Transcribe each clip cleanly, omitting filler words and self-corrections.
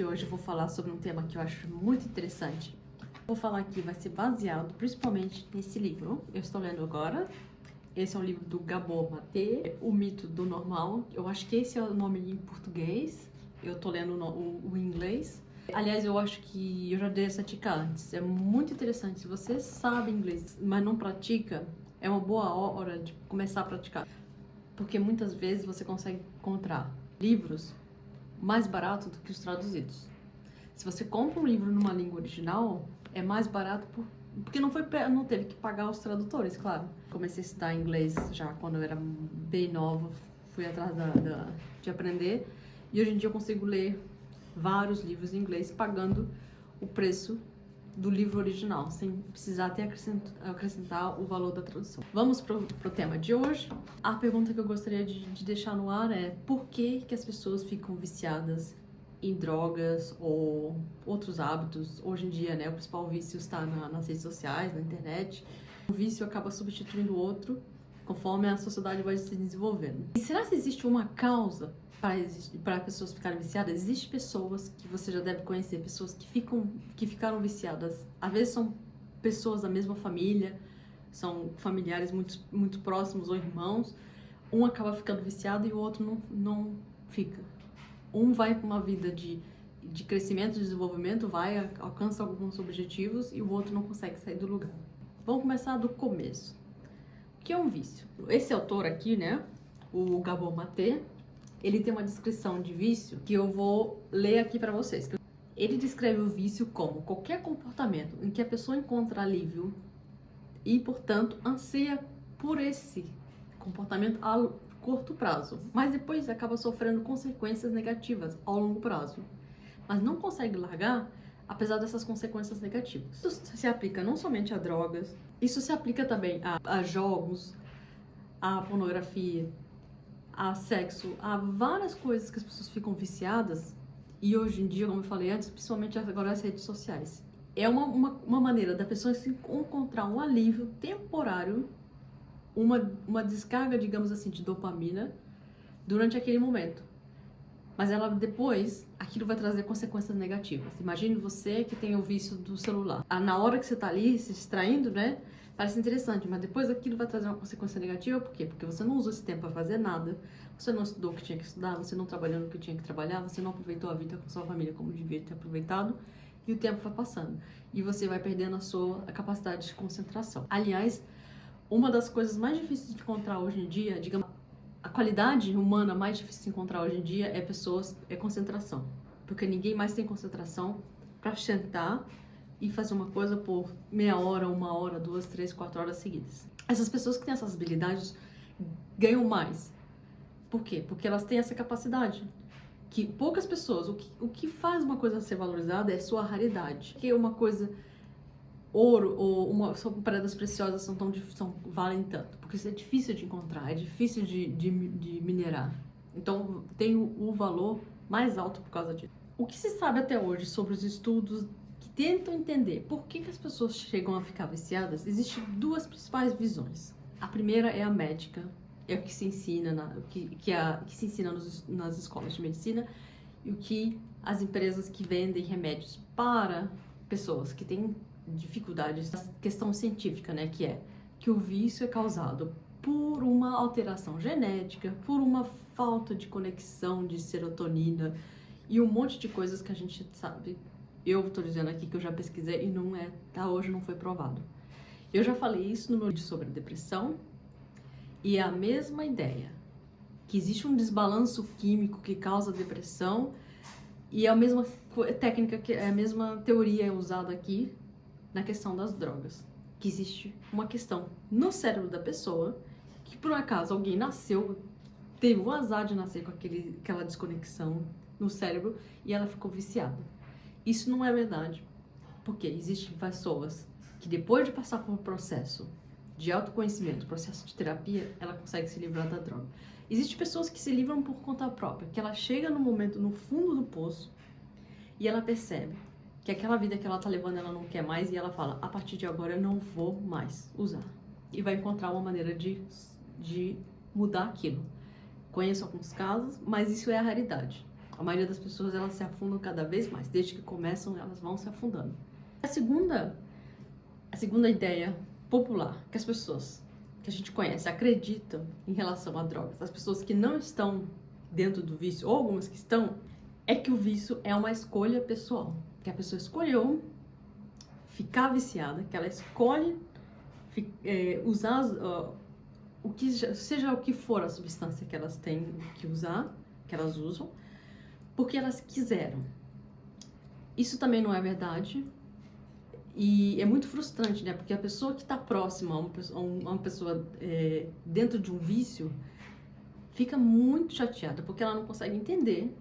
Hoje eu vou falar sobre um tema que eu acho muito interessante. Vou falar aqui, vai ser baseado principalmente nesse livro. Eu estou lendo agora. Esse é um livro do Gabor Maté, O Mito do Normal. Eu acho que esse é o nome em português. Eu estou lendo o inglês. Aliás, eu acho que eu já dei essa dica antes. É muito interessante. Se você sabe inglês, mas não pratica, é uma boa hora de começar a praticar. Porque muitas vezes você consegue encontrar livros mais barato do que os traduzidos. Se você compra um livro numa língua original, é mais barato porque não teve que pagar os tradutores, claro. Comecei a estudar inglês já quando eu era bem nova, fui atrás de aprender, e hoje em dia eu consigo ler vários livros em inglês pagando o preço do livro original, sem precisar até acrescentar o valor da tradução. Vamos pro tema de hoje. A pergunta que eu gostaria de deixar no ar é: por que as pessoas ficam viciadas em drogas ou outros hábitos? Hoje em dia, né, o principal vício está nas redes sociais, na internet. O vício acaba substituindo o outro conforme a sociedade vai se desenvolvendo. E será que existe uma causa para pessoas ficarem viciadas? Existem pessoas que você já deve conhecer, pessoas que ficaram viciadas. Às vezes são pessoas da mesma família, são familiares muito próximos ou irmãos. Um acaba ficando viciado e o outro não fica. Um vai para uma vida de crescimento, de desenvolvimento, alcança alguns objetivos, e o outro não consegue sair do lugar. Vamos começar do começo. O que é um vício? Esse autor aqui, né, o Gabor Maté, ele tem uma descrição de vício que eu vou ler aqui para vocês. Ele descreve o vício como qualquer comportamento em que a pessoa encontra alívio e, portanto, anseia por esse comportamento a curto prazo, mas depois acaba sofrendo consequências negativas ao longo prazo, mas não consegue largar apesar dessas consequências negativas. Isso se aplica não somente a drogas, isso se aplica também a jogos, a pornografia, a sexo, a várias coisas que as pessoas ficam viciadas. E hoje em dia, como eu falei antes, principalmente agora as redes sociais, é uma maneira da pessoa se encontrar um alívio temporário, uma descarga, digamos assim, de dopamina durante aquele momento. Mas ela depois, aquilo vai trazer consequências negativas. Imagine você que tem o vício do celular. Na hora que você está ali se distraindo, né? Parece interessante, mas depois aquilo vai trazer uma consequência negativa. Por quê? Porque você não usou esse tempo para fazer nada, você não estudou o que tinha que estudar, você não trabalhou no que tinha que trabalhar, você não aproveitou a vida com sua família como devia ter aproveitado, e o tempo vai passando. E você vai perdendo a capacidade de concentração. Aliás, uma das coisas mais difíceis de encontrar hoje em dia, digamos, a qualidade humana mais difícil de encontrar hoje em dia é concentração. Porque ninguém mais tem concentração para sentar e fazer uma coisa por meia hora, 1 hora, 2, 3, 4 horas seguidas. Essas pessoas que têm essas habilidades ganham mais. Por quê? Porque elas têm essa capacidade. Que poucas pessoas, o que faz uma coisa ser valorizada é sua raridade. Porque uma coisa, ouro ou são pedras preciosas valem tanto, porque isso é difícil de encontrar, é difícil de minerar. Então tem o valor mais alto por causa disso. O que se sabe até hoje sobre os estudos que tentam entender por que as pessoas chegam a ficar viciadas? Existem duas principais visões. A primeira é a médica, é o que se ensina que se ensina nas escolas de medicina, e o que as empresas que vendem remédios para pessoas que têm dificuldades, a questão científica, né, que o vício é causado por uma alteração genética, por uma falta de conexão de serotonina e um monte de coisas que a gente sabe. Eu estou dizendo aqui que eu já pesquisei e até hoje não foi provado. Eu já falei isso no meu vídeo sobre depressão, e é a mesma ideia, que existe um desbalanço químico que causa depressão, e é a mesma técnica, a mesma teoria usada aqui na questão das drogas, que existe uma questão no cérebro da pessoa, que por um acaso alguém teve o azar de nascer com aquela desconexão no cérebro e ela ficou viciada. Isso não é verdade, porque existem pessoas que depois de passar por um processo de autoconhecimento, processo de terapia, ela consegue se livrar da droga. Existem pessoas que se livram por conta própria, que ela chega no momento no fundo do poço e ela percebe que aquela vida que ela tá levando ela não quer mais, e ela fala: a partir de agora eu não vou mais usar. E vai encontrar uma maneira de mudar aquilo. Conheço alguns casos, mas isso é a raridade. A maioria das pessoas, elas se afundam cada vez mais. Desde que começam, elas vão se afundando. A segunda ideia popular que as pessoas que a gente conhece acreditam em relação a drogas, as pessoas que não estão dentro do vício, ou algumas que estão, é que o vício é uma escolha pessoal. Que a pessoa escolheu ficar viciada, que ela escolhe usar seja o que for a substância que elas têm que usar, que elas usam, porque elas quiseram. Isso também não é verdade. E é muito frustrante, né? Porque a pessoa que está próxima a uma pessoa dentro de um vício fica muito chateada, porque ela não consegue entender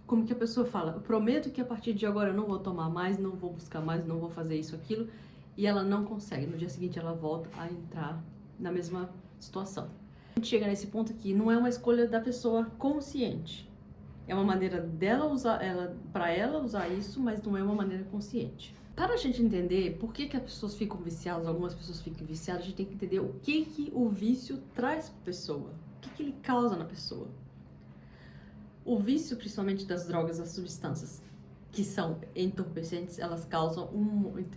como que a pessoa fala: eu prometo que a partir de agora eu não vou tomar mais, não vou buscar mais, não vou fazer isso, aquilo, e ela não consegue. No dia seguinte ela volta a entrar na mesma situação. A gente chega nesse ponto que não é uma escolha da pessoa consciente. É uma maneira dela usar, para ela usar isso, mas não é uma maneira consciente. Para a gente entender por que as pessoas ficam viciadas, algumas pessoas ficam viciadas, a gente tem que entender o que o vício traz para a pessoa, o que ele causa na pessoa. O vício, principalmente das drogas, das substâncias que são entorpecentes, elas causam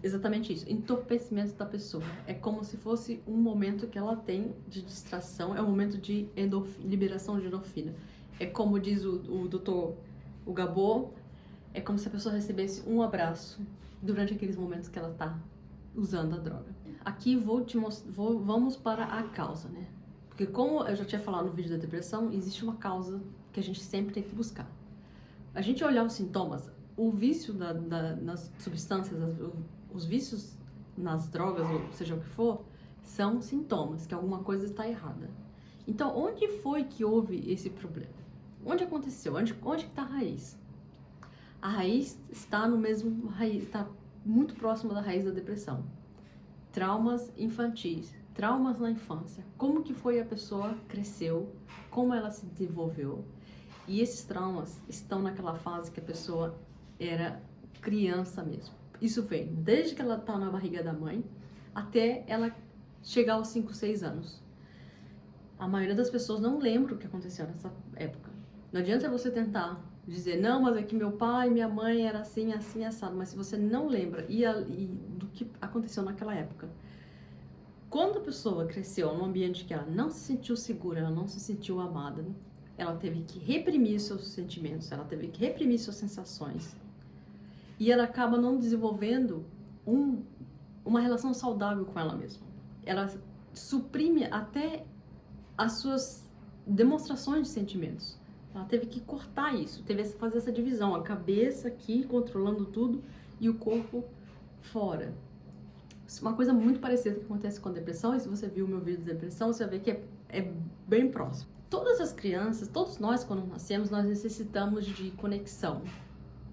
exatamente isso, entorpecimento da pessoa. É como se fosse um momento que ela tem de distração, é um momento de liberação de endorfina. É como diz o doutor Gabor, é como se a pessoa recebesse um abraço durante aqueles momentos que ela está usando a droga. Aqui vamos para a causa, né? Porque como eu já tinha falado no vídeo da depressão, existe uma causa que a gente sempre tem que buscar. A gente olhar os sintomas, o vício nas substâncias, os vícios nas drogas, ou seja o que for, são sintomas, que alguma coisa está errada. Então, onde foi que houve esse problema? Onde aconteceu? Onde que está a raiz? A raiz está está muito próxima da raiz da depressão. Traumas infantis, traumas na infância. Como que foi a pessoa cresceu, como ela se desenvolveu. E esses traumas estão naquela fase que a pessoa era criança mesmo. Isso vem desde que ela está na barriga da mãe até ela chegar aos 5, 6 anos. A maioria das pessoas não lembra o que aconteceu nessa época. Não adianta você tentar dizer, não, mas é que meu pai e minha mãe era assim, assim, assado. Mas se você não lembra do que aconteceu naquela época. Quando a pessoa cresceu num ambiente que ela não se sentiu segura, ela não se sentiu amada, ela teve que reprimir seus sentimentos, ela teve que reprimir suas sensações. E ela acaba não desenvolvendo uma relação saudável com ela mesma. Ela suprime até as suas demonstrações de sentimentos. Ela teve que cortar isso, teve que fazer essa divisão, a cabeça aqui controlando tudo e o corpo fora. Uma coisa muito parecida que acontece com a depressão, e se você viu o meu vídeo de depressão, você vai ver que é bem próximo. Todas as crianças, todos nós quando nascemos, nós necessitamos de conexão.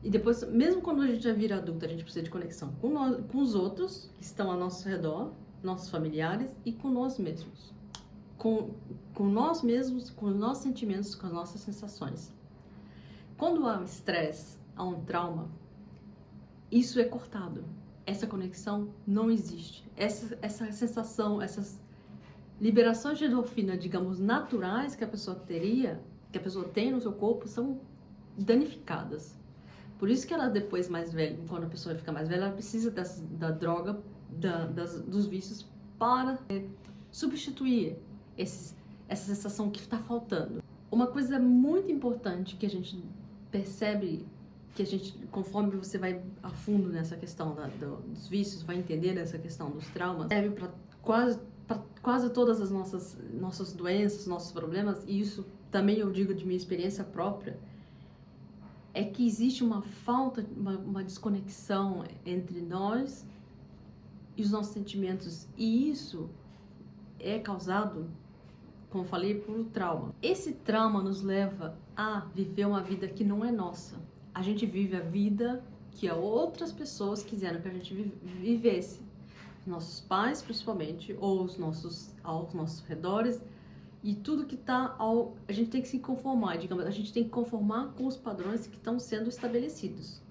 E depois, mesmo quando a gente já vira adulto, a gente precisa de conexão com os outros que estão ao nosso redor, nossos familiares, e com nós mesmos. Com nós mesmos, com os nossos sentimentos, com as nossas sensações. Quando há um estresse, há um trauma, isso é cortado. Essa conexão não existe. Essa sensação, essas liberações de endorfina, digamos, naturais que a pessoa teria, que a pessoa tem no seu corpo, são danificadas. Por isso que ela depois mais velha, quando a pessoa fica mais velha, ela precisa da droga, dos vícios para substituir essa sensação que está faltando. Uma coisa muito importante que a gente percebe, conforme você vai a fundo nessa questão dos vícios, vai entender nessa questão dos traumas, serve para quase todas as nossas doenças, nossos problemas, e isso também eu digo de minha experiência própria, é que existe uma falta, uma desconexão entre nós e os nossos sentimentos, e isso é causado, como eu falei, por trauma. Esse trauma nos leva a viver uma vida que não é nossa. A gente vive a vida que outras pessoas quiseram que a gente vivesse. Nossos pais, principalmente, ou aos nossos redores, e tudo que está a gente tem que se conformar, digamos, a gente tem que conformar com os padrões que estão sendo estabelecidos.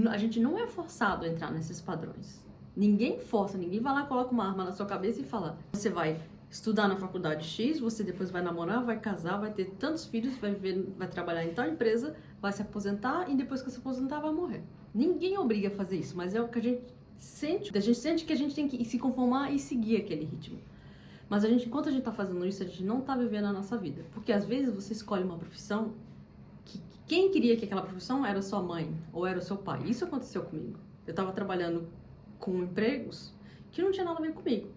A gente não é forçado a entrar nesses padrões. Ninguém força, ninguém vai lá, coloca uma arma na sua cabeça e fala, você vai estudar na faculdade X, você depois vai namorar, vai casar, vai ter tantos filhos, vai trabalhar em tal empresa, vai se aposentar e depois que se aposentar vai morrer. Ninguém obriga a fazer isso, mas é o que a gente sente que a gente tem que se conformar e seguir aquele ritmo. Mas enquanto a gente tá fazendo isso, a gente não tá vivendo a nossa vida. Porque às vezes você escolhe uma profissão que quem queria que aquela profissão era sua mãe ou era o seu pai. Isso aconteceu comigo. Eu tava trabalhando com empregos que não tinha nada a ver comigo.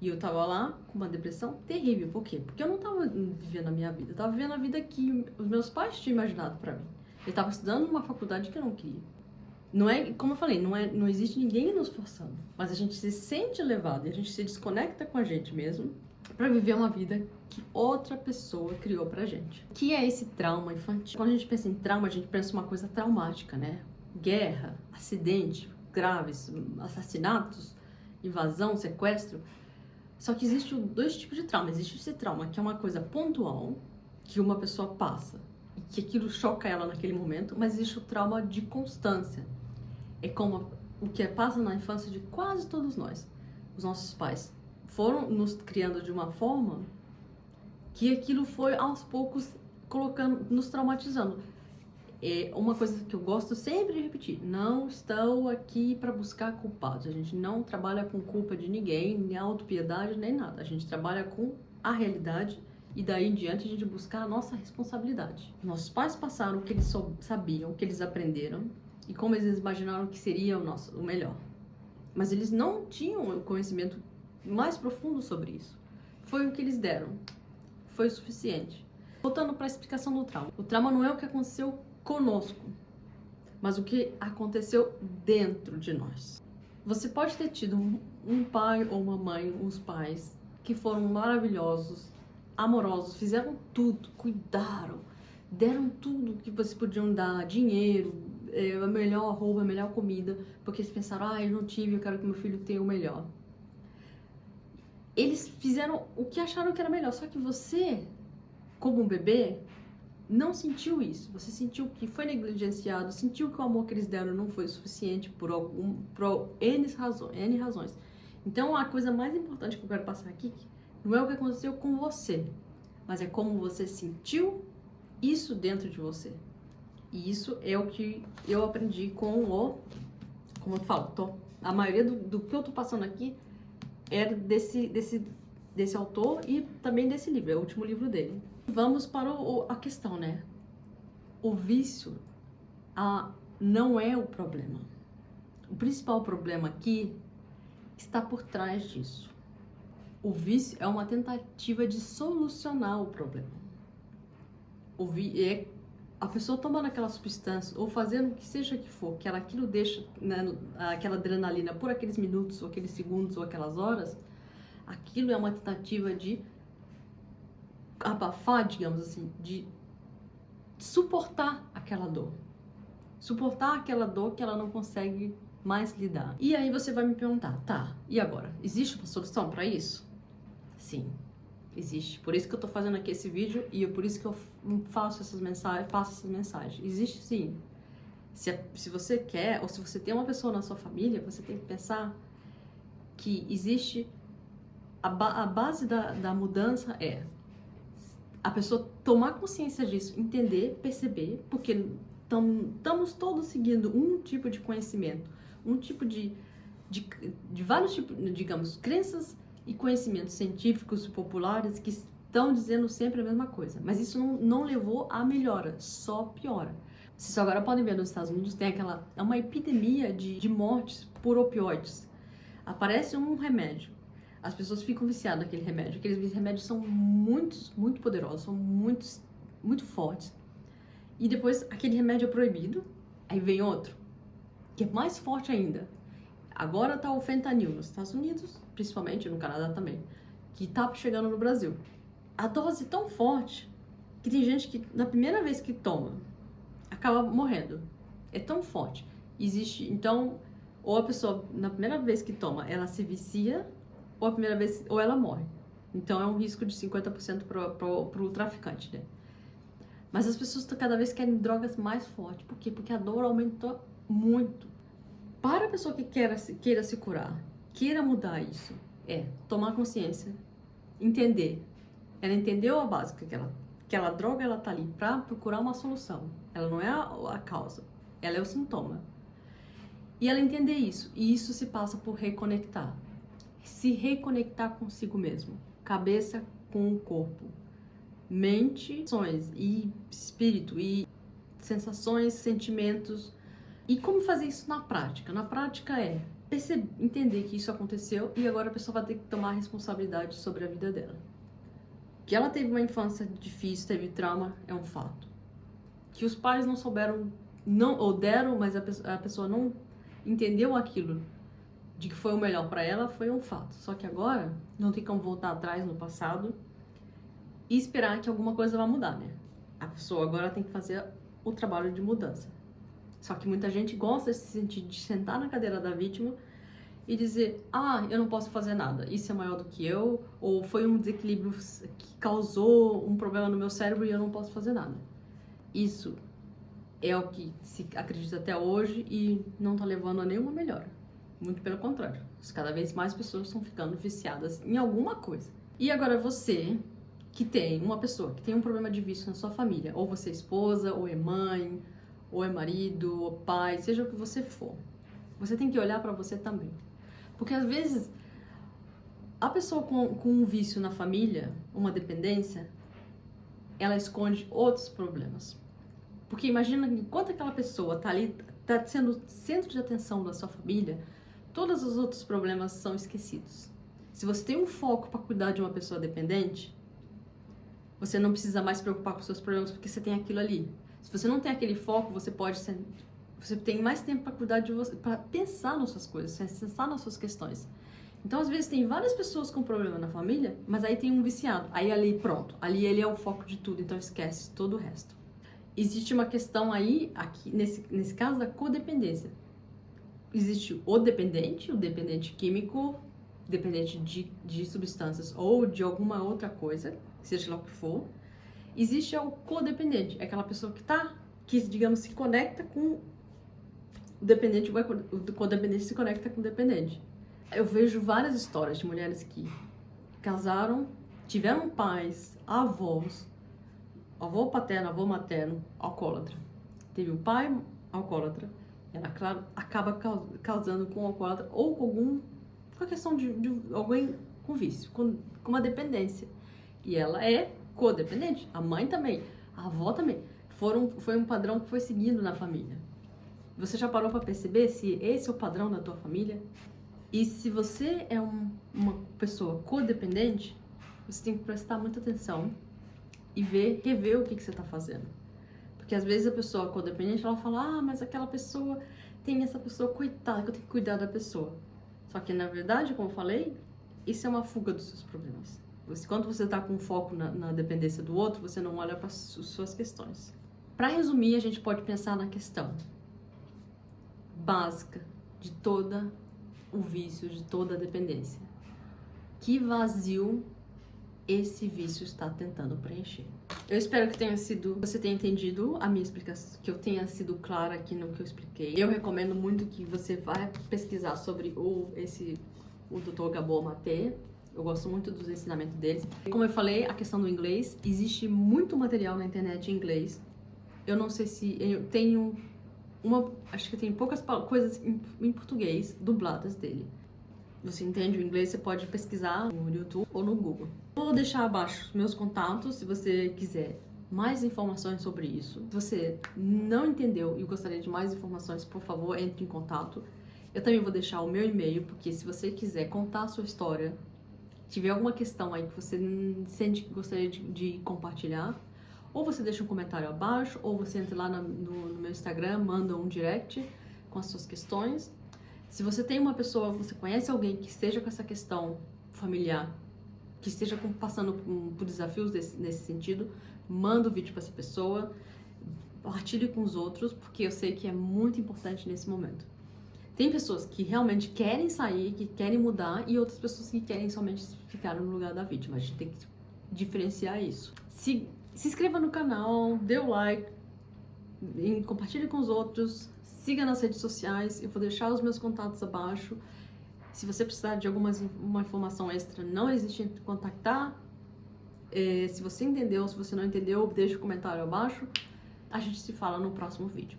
E eu tava lá com uma depressão terrível. Por quê? Porque eu não tava vivendo a minha vida. Eu tava vivendo a vida que os meus pais tinham imaginado pra mim. Eu tava estudando numa faculdade que eu não queria. Não é, como eu falei, não existe ninguém nos forçando. Mas a gente se sente levado e a gente se desconecta com a gente mesmo pra viver uma vida que outra pessoa criou pra gente. Que é esse trauma infantil. Quando a gente pensa em trauma, a gente pensa em uma coisa traumática, né? Guerra, acidente graves, assassinatos, invasão, sequestro. Só que existem dois tipos de trauma. Existe esse trauma que é uma coisa pontual, que uma pessoa passa, e que aquilo choca ela naquele momento, mas existe o trauma de constância. É como o que passa na infância de quase todos nós. Os nossos pais foram nos criando de uma forma que aquilo foi aos poucos nos traumatizando. É uma coisa que eu gosto sempre de repetir: não estou aqui para buscar culpados. A gente não trabalha com culpa de ninguém, nem autopiedade, nem nada. A gente trabalha com a realidade e daí em diante a gente buscar a nossa responsabilidade. Nossos pais passaram o que eles sabiam, o que eles aprenderam e como eles imaginaram que seria o melhor. Mas eles não tinham o conhecimento mais profundo sobre isso. Foi o que eles deram. Foi o suficiente. Voltando para a explicação do trauma. O trauma não é o que aconteceu conosco, mas o que aconteceu dentro de nós. Você pode ter tido um pai ou uma mãe, uns pais que foram maravilhosos, amorosos, fizeram tudo, cuidaram, deram tudo que vocês podiam dar, dinheiro, a melhor roupa, a melhor comida, porque eles pensaram: eu não tive, eu quero que meu filho tenha o melhor. Eles fizeram o que acharam que era melhor, só que você, como um bebê, não sentiu isso. Você sentiu que foi negligenciado, sentiu que o amor que eles deram não foi suficiente por N razões. Então, a coisa mais importante que eu quero passar aqui não é o que aconteceu com você, mas é como você sentiu isso dentro de você. E isso é o que eu aprendi como eu falo, a maioria do que eu tô passando aqui é desse autor e também desse livro, é o último livro dele. Vamos para a questão, né? O vício não é o problema. O principal problema aqui está por trás disso. O vício é uma tentativa de solucionar o problema. É a pessoa tomando aquela substância ou fazendo o que seja que for, que aquilo deixa, né, aquela adrenalina por aqueles minutos, ou aqueles segundos, ou aquelas horas, aquilo é uma tentativa de abafar, digamos assim, de suportar aquela dor. Suportar aquela dor que ela não consegue mais lidar. E aí você vai me perguntar: tá, e agora? Existe uma solução para isso? Sim, existe. Por isso que eu tô fazendo aqui esse vídeo e é por isso que eu faço essas mensagens. Existe sim. Se você quer, ou se você tem uma pessoa na sua família, você tem que pensar que existe a base da mudança é a pessoa tomar consciência disso, entender, perceber, porque estamos todos seguindo um tipo de conhecimento, um tipo de vários tipos, digamos, crenças e conhecimentos científicos e populares que estão dizendo sempre a mesma coisa. Mas isso não levou à melhora, só piora. Vocês agora podem ver nos Estados Unidos, tem uma epidemia de mortes por opioides. Aparece um remédio, as pessoas ficam viciadas naquele remédio. Aqueles remédios são muito poderosos, são muito fortes. E depois aquele remédio é proibido, aí vem outro, que é mais forte ainda. Agora tá o fentanil nos Estados Unidos, principalmente no Canadá também, que tá chegando no Brasil. A dose é tão forte que tem gente que na primeira vez que toma acaba morrendo. É tão forte. Existe, então, ou a pessoa na primeira vez que toma, ela se vicia, ou a primeira vez, ou ela morre. Então é um risco de 50% pro traficante, né? Mas as pessoas cada vez querem drogas mais fortes. Por quê? Porque a dor aumentou muito. Para a pessoa que queira se curar, queira mudar isso, tomar consciência entender. Ela entendeu a básica, que aquela droga, ela tá ali pra procurar uma solução. Ela não é a causa, ela é o sintoma. E ela entender isso, e isso se passa por reconectar. Se reconectar consigo mesmo. Cabeça com o corpo. Mente, ações e espírito, e sensações, sentimentos. E como fazer isso na prática? Na prática é entender que isso aconteceu e agora a pessoa vai ter que tomar responsabilidade sobre a vida dela. Que ela teve uma infância difícil, teve trauma, é um fato. Que os pais não souberam, ou deram, mas a pessoa não entendeu aquilo de que foi o melhor para ela, foi um fato. Só que agora não tem como voltar atrás no passado e esperar que alguma coisa vá mudar, né? A pessoa agora tem que fazer o trabalho de mudança. Só que muita gente gosta de se sentir, de sentar na cadeira da vítima e dizer, eu não posso fazer nada, isso é maior do que eu, ou foi um desequilíbrio que causou um problema no meu cérebro e eu não posso fazer nada. Isso é o que se acredita até hoje e não está levando a nenhuma melhora. Muito pelo contrário, cada vez mais pessoas estão ficando viciadas em alguma coisa. E agora você, que tem uma pessoa que tem um problema de vício na sua família, ou você é esposa, ou é mãe, ou é marido, ou pai, seja o que você for, você tem que olhar para você também. Porque às vezes a pessoa com um vício na família, uma dependência, ela esconde outros problemas. Porque imagina que enquanto aquela pessoa tá ali, tá sendo centro de atenção da sua família, todos os outros problemas são esquecidos. Se você tem um foco para cuidar de uma pessoa dependente, você não precisa mais se preocupar com os seus problemas porque você tem aquilo ali. Se você não tem aquele foco, você tem mais tempo para cuidar de você, para pensar nas suas coisas, pensar nas suas questões. Então, às vezes, tem várias pessoas com problema na família, mas aí tem um viciado. Aí ali, pronto, ali ele é o foco de tudo, então esquece todo o resto. Existe uma questão aí, aqui, nesse caso, da codependência. Existe o dependente químico, dependente de substâncias ou de alguma outra coisa, seja lá o que for. Existe o codependente, é aquela pessoa que digamos, se conecta com o dependente, o codependente se conecta com o dependente. Eu vejo várias histórias de mulheres que casaram, tiveram pais, avós, avô paterno, avô materno, alcoólatra. Teve o pai alcoólatra, ela, claro, acaba causando com o alcoólatra ou com a questão de alguém com vício, com uma dependência. E ela é codependente, a mãe também, a avó também. Foi um padrão que foi seguindo na família. Você já parou para perceber se esse é o padrão da tua família? E se você é uma pessoa codependente, você tem que prestar muita atenção e rever o que você está fazendo. Porque às vezes a pessoa codependente, ela fala, mas aquela pessoa tem essa pessoa, coitada, que eu tenho que cuidar da pessoa. Só que na verdade, como eu falei, isso é uma fuga dos seus problemas. Quando você está com foco na dependência do outro, você não olha para as suas questões. Para resumir, a gente pode pensar na questão básica de todo o vício, de toda a dependência. Que vazio esse vício está tentando preencher? Eu espero que você tenha entendido a minha explicação, que eu tenha sido clara aqui no que eu expliquei. Eu recomendo muito que você vá pesquisar sobre o Dr. Gabor Maté. Eu gosto muito dos ensinamentos deles. Como eu falei, a questão do inglês, existe muito material na internet em inglês. Eu não sei se eu tenho acho que tem poucas coisas em português dubladas dele. Você entende o inglês, você pode pesquisar no YouTube ou no Google. Vou deixar abaixo os meus contatos, se você quiser mais informações sobre isso. Se você não entendeu e gostaria de mais informações, por favor, entre em contato. Eu também vou deixar o meu e-mail, porque se você quiser contar a sua história, tiver alguma questão aí que você sente que gostaria de compartilhar, ou você deixa um comentário abaixo, ou você entra lá no meu Instagram, manda um direct com as suas questões. Se você tem uma pessoa, você conhece alguém que esteja com essa questão familiar, que esteja passando por desafios nesse sentido, manda o vídeo para essa pessoa, partilhe com os outros, porque eu sei que é muito importante nesse momento. Tem pessoas que realmente querem sair, que querem mudar, e outras pessoas que querem somente ficar no lugar da vítima. A gente tem que diferenciar isso. Se inscreva no canal, dê o like, compartilhe com os outros, siga nas redes sociais, eu vou deixar os meus contatos abaixo. Se você precisar de uma informação extra, não hesite em contactar. Se você entendeu, se você não entendeu, deixa o comentário abaixo. A gente se fala no próximo vídeo.